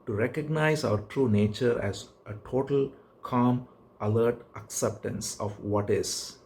to recognize our true nature as a total, calm, alert acceptance of what is,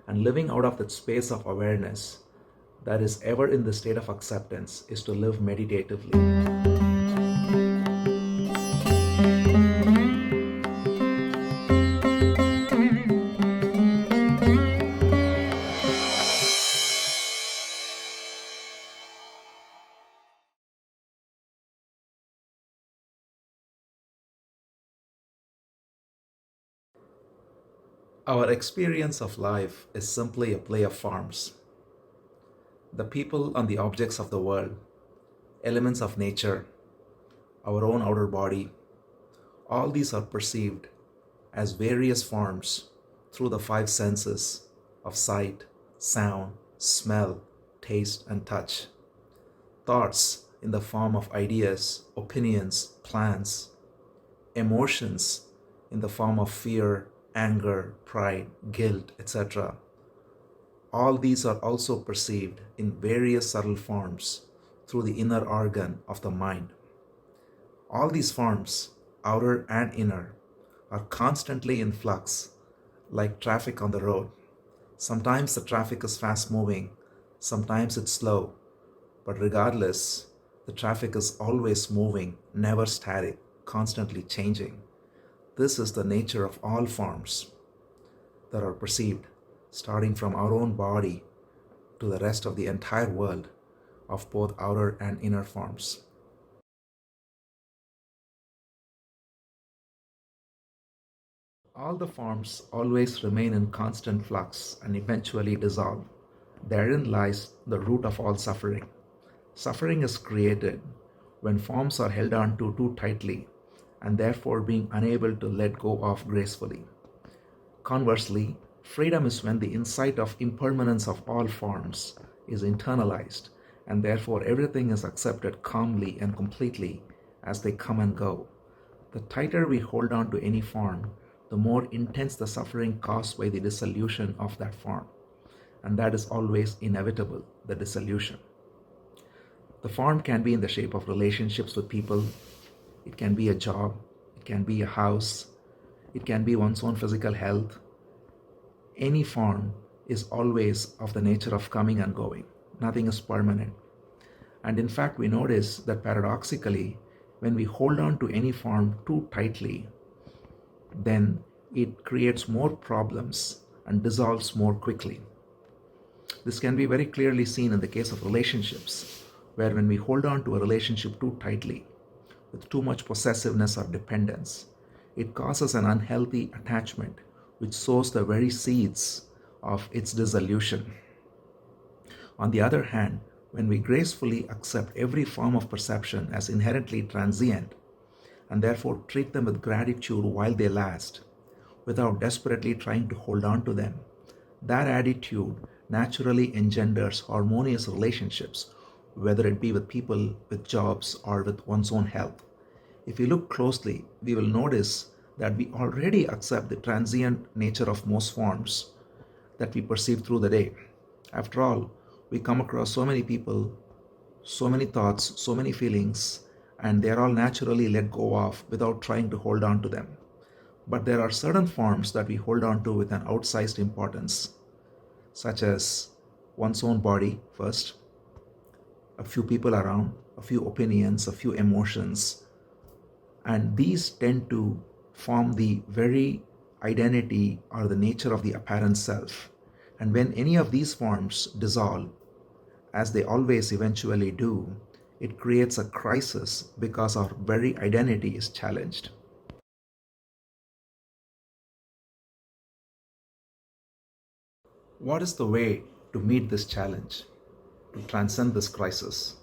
and living out of that space of awareness that is ever in the state of acceptance is to live meditatively. Our experience of life is simply a play of forms. The people and the objects of the world, elements of nature, our own outer body, all these are perceived as various forms through the five senses of sight, sound, smell, taste, and touch. Thoughts in the form of ideas, opinions, plans, emotions in the form of fear, anger, pride, guilt, etc. All these are also perceived in various subtle forms through the inner organ of the mind. All these forms, outer and inner, are constantly in flux, like traffic on the road. Sometimes the traffic is fast moving, sometimes it's slow, but regardless, the traffic is always moving, never static, constantly changing. This is the nature of all forms that are perceived, starting from our own body to the rest of the entire world of both outer and inner forms. All the forms always remain in constant flux and eventually dissolve. Therein lies the root of all suffering. Suffering is created when forms are held on to too tightly and therefore being unable to let go of gracefully. Conversely, freedom is when the insight of impermanence of all forms is internalized and therefore everything is accepted calmly and completely as they come and go. The tighter we hold on to any form, the more intense the suffering caused by the dissolution of that form. And that is always inevitable, the dissolution. The form can be in the shape of relationships with people, it can be a job, it can be a house, it can be one's own physical health. Any form is always of the nature of coming and going. Nothing is permanent. And in fact, we notice that paradoxically, when we hold on to any form too tightly, then it creates more problems and dissolves more quickly. This can be very clearly seen in the case of relationships, where when we hold on to a relationship too tightly, with too much possessiveness or dependence, it causes an unhealthy attachment which sows the very seeds of its dissolution. On the other hand, when we gracefully accept every form of perception as inherently transient and therefore treat them with gratitude while they last, without desperately trying to hold on to them, that attitude naturally engenders harmonious relationships, whether it be with people, with jobs, or with one's own health. If we look closely, we will notice that we already accept the transient nature of most forms that we perceive through the day. After all, we come across so many people, so many thoughts, so many feelings, and they are all naturally let go of without trying to hold on to them. But there are certain forms that we hold on to with an outsized importance, such as one's own body first, a few people around, a few opinions, a few emotions, and these tend to form the very identity or the nature of the apparent self. And when any of these forms dissolve, as they always eventually do, it creates a crisis because our very identity is challenged. What is the way to meet this challenge, to transcend this crisis?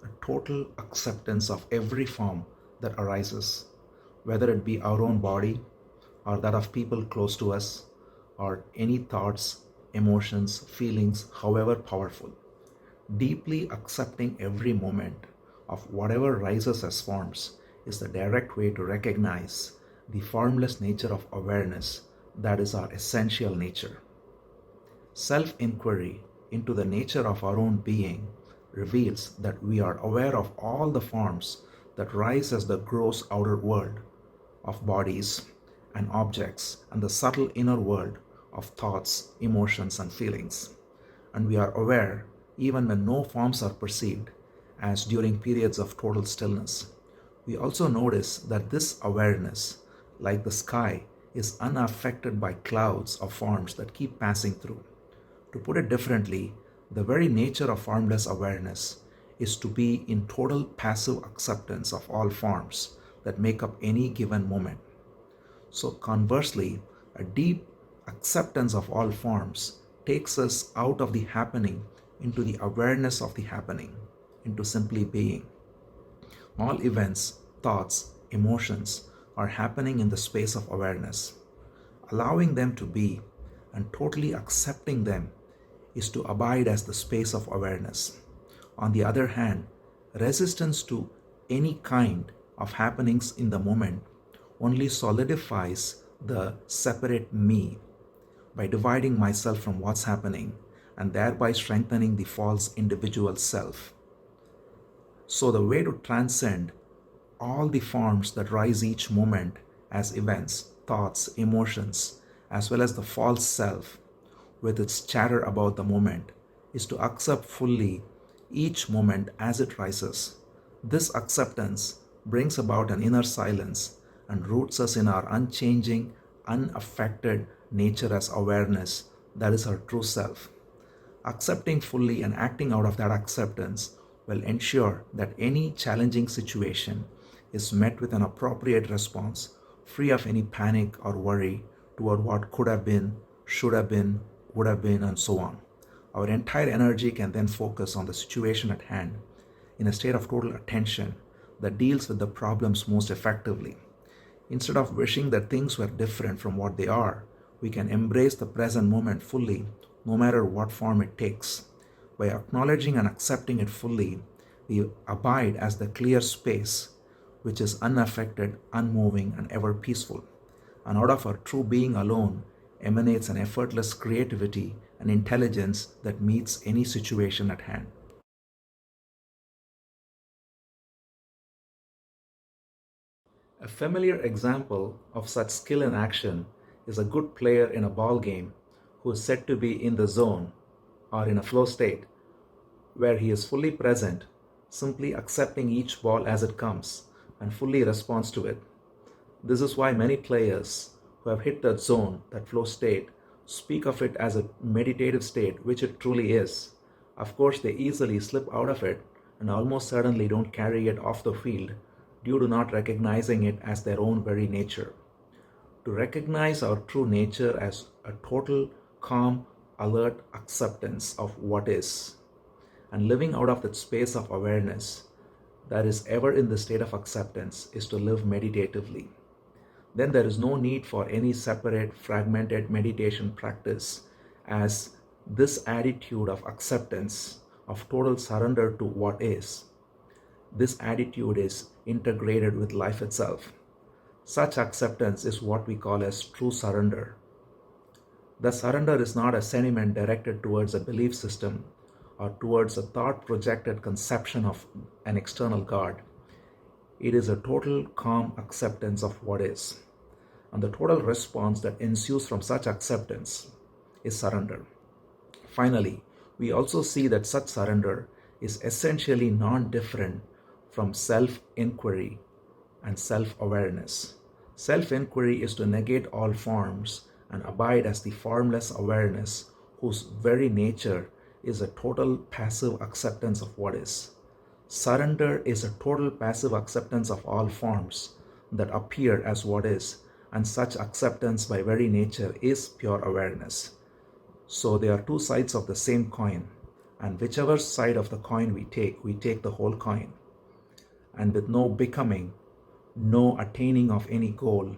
A total acceptance of every form that arises, whether it be our own body or that of people close to us, or any thoughts, emotions, feelings, however powerful. Deeply accepting every moment of whatever rises as forms is the direct way to recognize the formless nature of awareness that is our essential nature. Self-inquiry into the nature of our own being reveals that we are aware of all the forms that rise as the gross outer world of bodies and objects and the subtle inner world of thoughts, emotions, and feelings. And we are aware even when no forms are perceived, as during periods of total stillness. We also notice that this awareness, like the sky, is unaffected by clouds of forms that keep passing through. To put it differently, the very nature of formless awareness is to be in total passive acceptance of all forms that make up any given moment. So conversely, a deep acceptance of all forms takes us out of the happening into the awareness of the happening, into simply being. All events, thoughts, emotions are happening in the space of awareness. Allowing them to be and totally accepting them is to abide as the space of awareness. On the other hand, resistance to any kind of happenings in the moment only solidifies the separate me by dividing myself from what's happening and thereby strengthening the false individual self. So the way to transcend all the forms that rise each moment as events, thoughts, emotions, as well as the false self with its chatter about the moment, is to accept fully each moment as it rises. This acceptance brings about an inner silence and roots us in our unchanging, unaffected nature as awareness that is our true self. Accepting fully and acting out of that acceptance will ensure that any challenging situation is met with an appropriate response, free of any panic or worry toward what could have been, should have been, would have been, and so on. Our entire energy can then focus on the situation at hand in a state of total attention that deals with the problems most effectively. Instead of wishing that things were different from what they are, we can embrace the present moment fully, no matter what form it takes. By acknowledging and accepting it fully, we abide as the clear space, which is unaffected, unmoving, and ever peaceful. And out of our true being alone emanates an effortless creativity and intelligence that meets any situation at hand. A familiar example of such skill in action is a good player in a ball game who is said to be in the zone or in a flow state where he is fully present, simply accepting each ball as it comes and fully responds to it. This is why many players who have hit that zone, that flow state, speak of it as a meditative state, which it truly is. Of course, they easily slip out of it and almost certainly don't carry it off the field due to not recognizing it as their own very nature. To recognize our true nature as a total, calm, alert acceptance of what is, and living out of that space of awareness that is ever in the state of acceptance, is to live meditatively. Then there is no need for any separate, fragmented meditation practice, as this attitude of acceptance, of total surrender to what is, this attitude is integrated with life itself. Such acceptance is what we call as true surrender. The surrender is not a sentiment directed towards a belief system or towards a thought projected conception of an external God. It is a total calm acceptance of what is. And the total response that ensues from such acceptance is surrender. Finally, we also see that such surrender is essentially non-different from self-inquiry and self-awareness. Self-inquiry is to negate all forms and abide as the formless awareness whose very nature is a total passive acceptance of what is. Surrender is a total passive acceptance of all forms that appear as what is, and such acceptance by very nature is pure awareness. So they are two sides of the same coin, and whichever side of the coin we take the whole coin. And with no becoming, no attaining of any goal,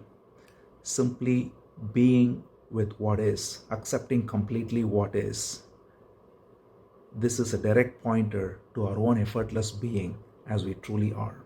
simply being with what is, accepting completely what is. This is a direct pointer to our own effortless being as we truly are.